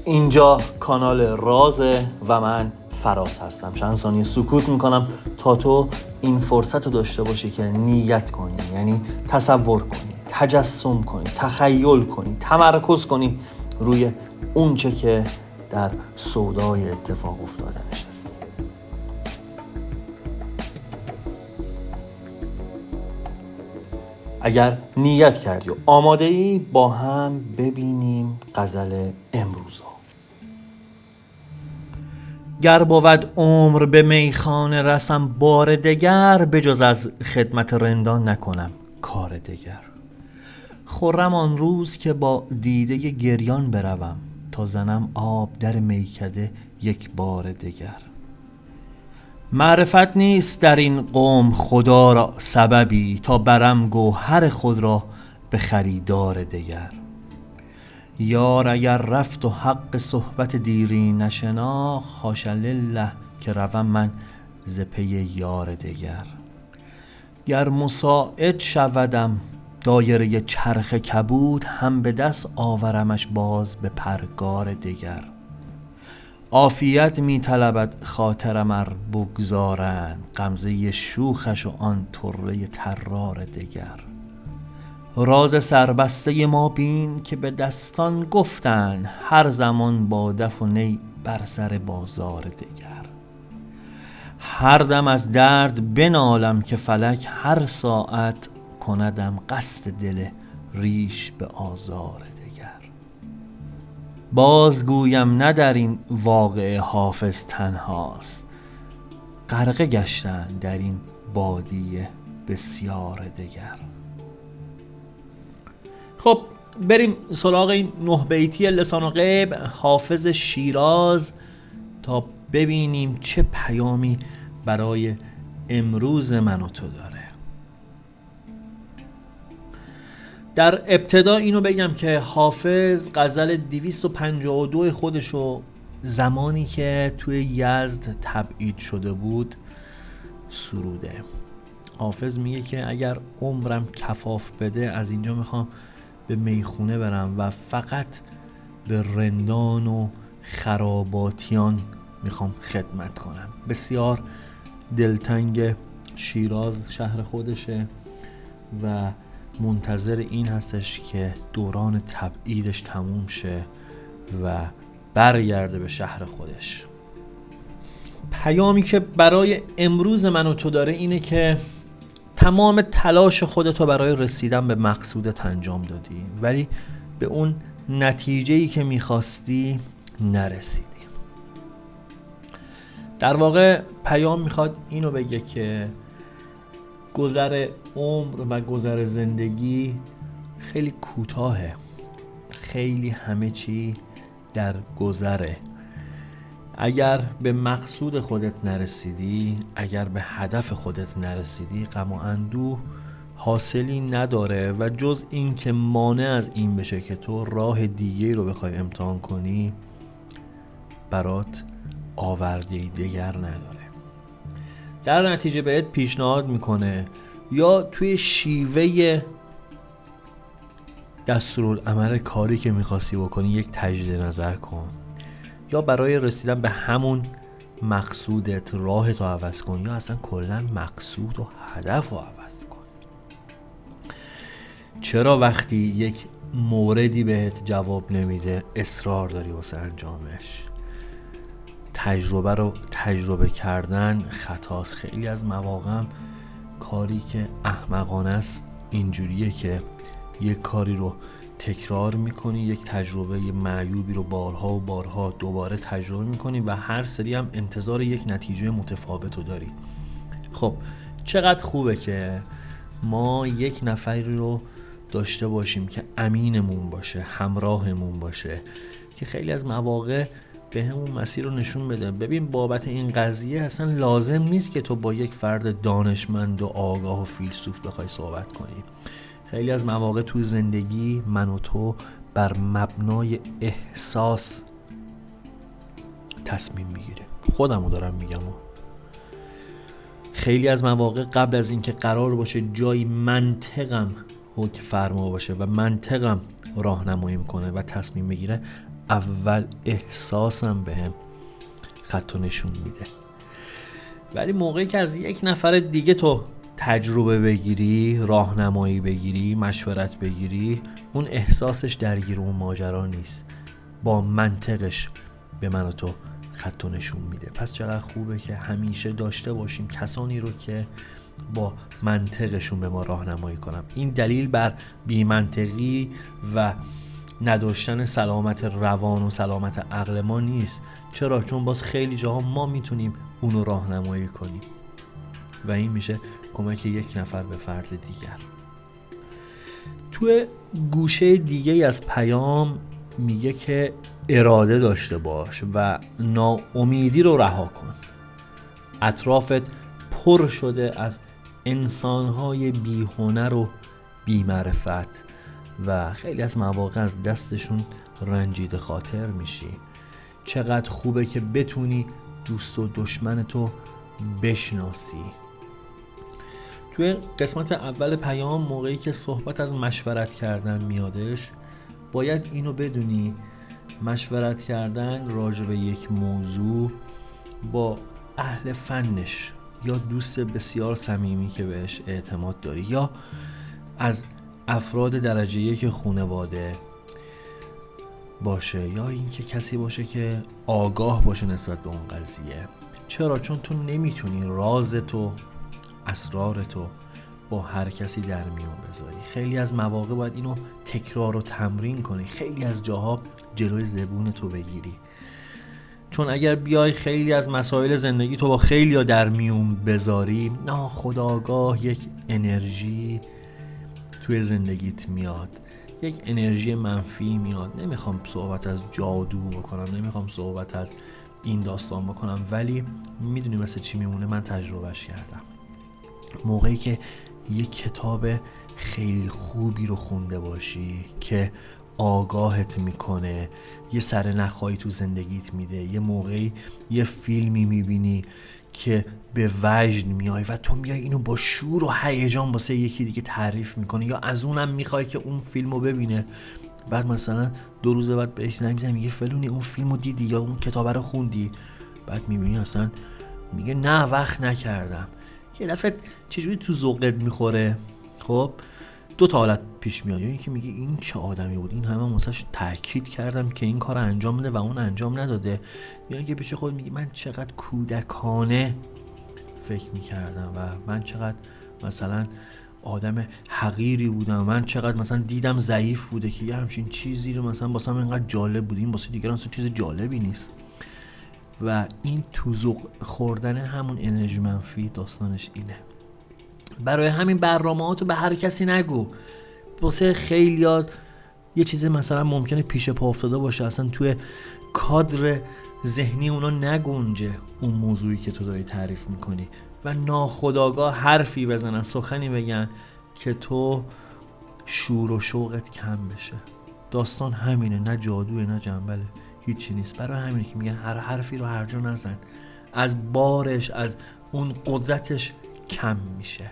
اینجا کانال رازه و من فراز هستم. چند ثانیه سکوت میکنم تا تو این فرصت رو داشته باشی که نیت کنی، یعنی تصور کنی، تجسم کنی، تخیل کنی، تمرکز کنی روی اونچه که در سودای اتفاق افتاده نشستی. اگر نیت کردی و آماده ای، با هم ببینیم غزل امروز. گر بود عمر به میخانه رسم بار دگر، بجز از خدمت رندان نکنم کار دگر. خرم آن روز که با دیده گریان بروم، تا زنم آب در میکده یک بار دگر. معرفت نیست در این قوم خدا را سببی، تا برم گوهر خود را به خریدار دگر. یار اگر رفت و حق صحبت دیری نشناخت، حاشا لله که روم من ز پی یار دگر. گر مساعد شودم دایره چرخ کبود، هم به دست آورمش باز به پرگار دگر. عافیت می طلبد خاطرم ار بگذارند، غمزه شوخش و آن طره طرار دگر. راز سربسته ما بین که به دستان گفتند، هر زمان با دف و نی بر سر بازار دگر. هر دم از درد بنالم که فلک هر ساعت، کندم قصد دل ریش به آزار دگر. بازگویم نه در این واقعه حافظ تنهاست، غرقه گشتند در این بادیه بسیار دگر. خب بریم سراغ این 9 بیتی لسان غیب حافظ شیراز تا ببینیم چه پیامی برای امروز من و تو داره. در ابتدا اینو بگم که حافظ غزل 252 خودشو زمانی که توی یزد تبعید شده بود سروده. حافظ میگه که اگر عمرم کفاف بده، از اینجا میخوام به میخونه برم و فقط به رندان و خراباتیان میخوام خدمت کنم. بسیار دلتنگ شیراز شهر خودشه و منتظر این هستش که دوران تبعیدش تموم شه و برگرده به شهر خودش. پیامی که برای امروز من و تو داره اینه که تمام تلاش خودتو برای رسیدن به مقصودت انجام دادی، ولی به اون نتیجه‌ای که میخواستی نرسیدی. در واقع پیام میخواد اینو بگه که گذر عمر و گذر زندگی خیلی کوتاهه، خیلی همه چی در گذره. اگر به مقصود خودت نرسیدی، اگر به هدف خودت نرسیدی، غم و اندوه حاصلی نداره و جز این که مانع از این بشه که تو راه دیگه رو بخوای امتحان کنی، برات آورده دیگر نداره. در نتیجه بهت پیشنهاد میکنه یا توی شیوه دستورالعمل کاری که میخواستی بکنی یک تجدید نظر کن، یا برای رسیدن به همون مقصودت راهتو عوض کن، یا اصلا کلا مقصود و هدف رو عوض کن. چرا وقتی یک موردی بهت جواب نمیده اصرار داری واسه انجامش؟ تجربه رو تجربه کردن خطاست. خیلی از مواقع کاری که احمقانه است اینجوریه که یک کاری رو تکرار میکنی، یک تجربه معیوبی رو بارها و بارها دوباره تجربه میکنی و هر سری هم انتظار یک نتیجه متفاوت رو داری. خب چقدر خوبه که ما یک نفری رو داشته باشیم که امینمون باشه، همراهمون باشه، که خیلی از مواقع به همون مسیر رو نشون بده. ببین بابت این قضیه اصلا لازم نیست که تو با یک فرد دانشمند و آگاه و فیلسوف بخوای صحبت کنی. خیلی از مواقع تو زندگی من و تو بر مبنای احساس تصمیم میگیره. خودمو دارم میگم. خیلی از مواقع قبل از اینکه قرار باشه جای منطقم حکم فرما باشه و منطقم راهنماییم کنه و تصمیم بگیره، اول احساسم بهم خط و نشون میده. ولی موقعی که از یک نفر دیگه تو تجربه بگیری، راهنمایی بگیری، مشورت بگیری، اون احساسش درگیر اون ماجرا نیست، با منطقش به من و تو خط و نشون میده. پس چقدر خوبه که همیشه داشته باشیم کسانی رو که با منطقشون به ما راهنمایی کنن. این دلیل بر بی‌منطقی و نداشتن سلامت روان و سلامت عقل ما نیست. چرا؟ چون باز خیلی جاها ما میتونیم اونو راهنمایی کنیم و این میشه کمک یک نفر به فرد دیگر. توی گوشه دیگه از پیام میگه که اراده داشته باش و ناامیدی رو رها کن. اطرافت پر شده از انسانهای بی‌هنر و بی‌معرفت و خیلی از مواقع از دستشون رنجیده خاطر میشی. چقدر خوبه که بتونی دوست و دشمن تو بشناسی. توی قسمت اول پیام موقعی که صحبت از مشورت کردن میادش، باید اینو بدونی مشورت کردن راجع به یک موضوع با اهل فنش یا دوست بسیار صمیمی که بهش اعتماد داری یا از افراد درجه یک خانواده باشه یا اینکه کسی باشه که آگاه باشه نسبت به اون قضیه. چرا؟ چون تو نمیتونی رازتو، اسرارتو با هر کسی در میون بذاری. خیلی از مواقع باید اینو تکرار و تمرین کنی، خیلی از جاها جلوی زبون تو بگیری. چون اگر بیای خیلی از مسائل زندگی تو با خیلی ها در میون بذاری، ناخودآگاه یک انرژی توی زندگیت میاد، یک انرژی منفی میاد. نمیخوام صحبت از جادو بکنم، نمیخوام صحبت از این داستان بکنم، ولی میدونی مثل چی میمونه؟ من تجربهش کردم. موقعی که یک کتاب خیلی خوبی رو خونده باشی که آگاهت میکنه، یه سرنخایی تو زندگیت میده، یه موقعی یه فیلمی میبینی که به وجد میای و تو میای اینو با شور و هیجان واسه یکی دیگه تعریف میکنه، یا از اونم میخوای که اون فیلمو ببینه، بعد مثلا 2 روز بعد بهش زنگ میزنی میگه فلونی اون فیلمو دیدی یا اون کتابه رو خوندی؟ بعد میبینی اصلا میگه نه وقت نکردم. یه دفعه چجوری تو ذوقت میخوره؟ خب 2 تا حالت پیش میاد. یعنی که میگه این چه آدمی بود، این همه واسش تاکید کردم که این کارو انجام بده و اون انجام نداده. یا اینکه پیش خود میگی من چقدر کودکانه فکر میکردم و من چقدر مثلا آدم حقیری بودم، من چقدر مثلا دیدم ضعیف بوده که یه همچین چیزی رو مثلا واسم اینقدر جالب بود، این واسه دیگران اصلا چیز جالبی نیست. و این تو ذوق خوردن همون انرژی منفی داستانش اینه. برای همین برنامه‌هاتو به هر کسی نگو. واسه خیلیات یه چیزی مثلا ممکنه پیش پا افتاده باشه، اصلا توی کادر ذهنی اونا نگنجه اون موضوعی که تو داری تعریف میکنی و ناخودآگاه حرفی بزنن، سخنی بگن که تو شور و شوقت کم بشه. داستان همینه، نه جادوه نه جنبله، هیچی نیست. برای همینه که میگن هر حرفی رو هر جا نزن، از بارش، از اون قدرتش کم میشه.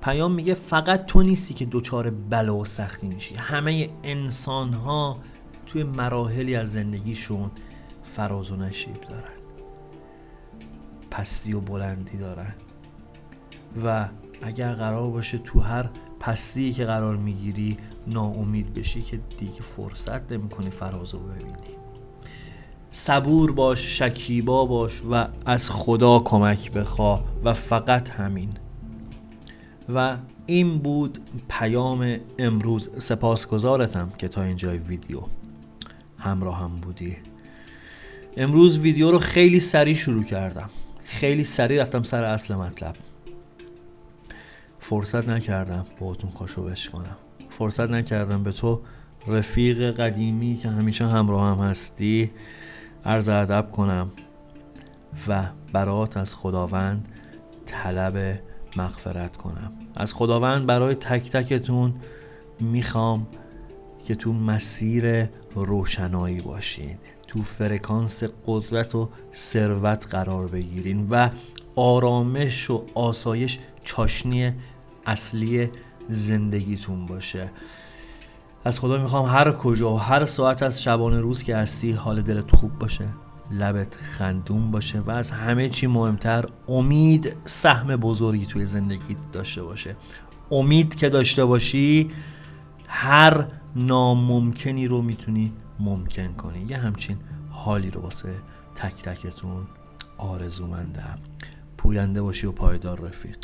پیام میگه فقط تو نیستی که دوچار بلا و سختی میشی، همه انسان ها توی مراحلی از زندگیشون فراز و نشیب دارن، پستی و بلندی دارن و اگر قرار باشه تو هر پستی که قرار میگیری ناامید بشی که دیگه فرصت نمی‌کنی فرازو ببینی. صبور باش، شکیبا باش و از خدا کمک بخواه و فقط همین. و این بود پیام امروز. سپاسگزارتم که تا اینجای ویدیو همراه هم بودی. امروز ویدیو رو خیلی سریع شروع کردم، خیلی سریع رفتم سر اصل مطلب. فرصت نکردم باهاتون خوشو بش کنم، فرصت نکردم به تو رفیق قدیمی که همیشه همراه هم هستی عرض ادب کنم و برات از خداوند طلب مغفرت کنم. از خداوند برای تک تکتون میخوام که تو مسیر روشنایی باشید، تو فرکانس قدرت و ثروت قرار بگیرین و آرامش و آسایش چاشنی اصلی زندگیتون باشه. از خدا میخوام هر کجا و هر ساعت از شبانه روز که هستی حال دلت خوب باشه، لبت خندون باشه و از همه چی مهمتر امید سهم بزرگی توی زندگیت داشته باشه. امید که داشته باشی هر ناممکنی رو میتونی ممکن کنی. یه همچین حالی رو واسه تک تکتون آرزومندم. پوینده باشی و پایدار رفیق.